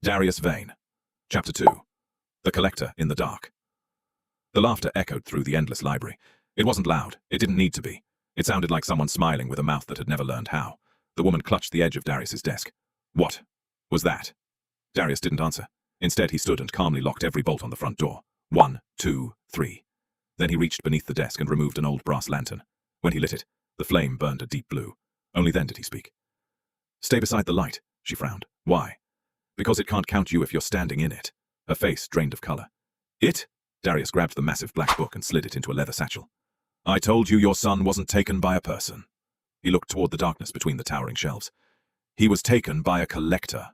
Darius Vane. Chapter 2. The Collector in the Dark. The laughter echoed through the endless library. It wasn't loud. It didn't need to be. It sounded like someone smiling with a mouth that had never learned how. The woman clutched the edge of Darius's desk. What was that? Darius didn't answer. Instead, he stood and calmly locked every bolt on the front door. 1, 2, 3. Then he reached beneath the desk and removed an old brass lantern. When he lit it, the flame burned a deep blue. Only then did he speak. Stay beside the light, she frowned. Why? Because it can't count you if you're standing in it. Her face drained of color. It? Darius grabbed the massive black book and slid it into a leather satchel. I told you your son wasn't taken by a person. He looked toward the darkness between the towering shelves. He was taken by a collector.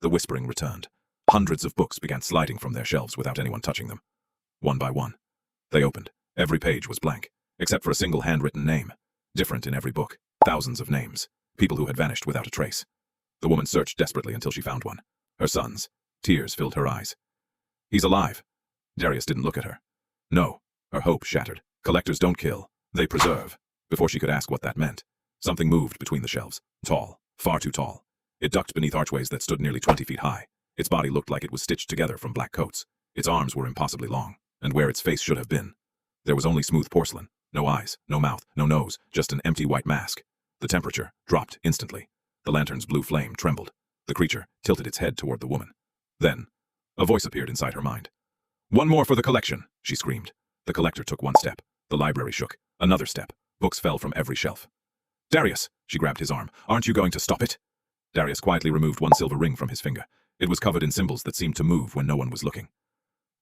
The whispering returned. Hundreds of books began sliding from their shelves without anyone touching them. One by one. They opened. Every page was blank, except for a single handwritten name. Different in every book. Thousands of names. People who had vanished without a trace. The woman searched desperately until she found one. Her son's. Tears filled her eyes. He's alive. Darius didn't look at her. No. Her hope shattered. Collectors don't kill. They preserve. Before she could ask what that meant, something moved between the shelves. Tall. Far too tall. It ducked beneath archways that stood nearly 20 feet high. Its body looked like it was stitched together from black coats. Its arms were impossibly long, and where its face should have been, there was only smooth porcelain. No eyes, no mouth, no nose, just an empty white mask. The temperature dropped instantly. The lantern's blue flame trembled. The creature tilted its head toward the woman. Then, a voice appeared inside her mind. One more for the collection, she screamed. The collector took one step. The library shook. Another step. Books fell from every shelf. Darius, she grabbed his arm. Aren't you going to stop it? Darius quietly removed one silver ring from his finger. It was covered in symbols that seemed to move when no one was looking.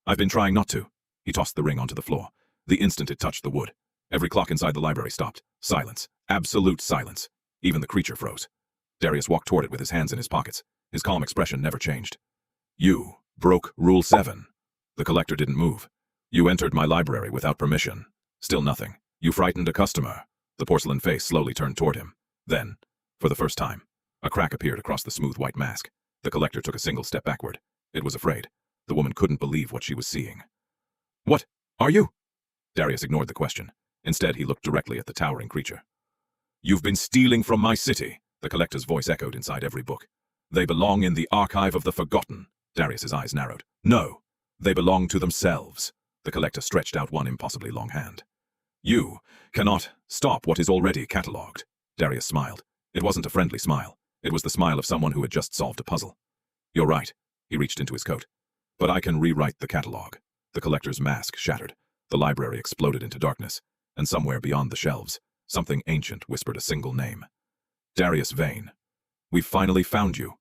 I've been trying not to. He tossed the ring onto the floor. The instant it touched the wood, every clock inside the library stopped. Silence. Absolute silence. Even the creature froze. Darius walked toward it with his hands in his pockets. His calm expression never changed. You broke Rule 7. The collector didn't move. You entered my library without permission. Still nothing. You frightened a customer. The porcelain face slowly turned toward him. Then, for the first time, a crack appeared across the smooth white mask. The collector took a single step backward. It was afraid. The woman couldn't believe what she was seeing. What are you? Darius ignored the question. Instead, he looked directly at the towering creature. You've been stealing from my city, the collector's voice echoed inside every book. They belong in the archive of the forgotten. Darius's eyes narrowed. No, they belong to themselves. The collector stretched out one impossibly long hand. You cannot stop what is already catalogued. Darius smiled. It wasn't a friendly smile. It was the smile of someone who had just solved a puzzle. You're right. He reached into his coat. But I can rewrite the catalog. The collector's mask shattered. The library exploded into darkness. And somewhere beyond the shelves, something ancient whispered a single name. Darius Vane. We've finally found you.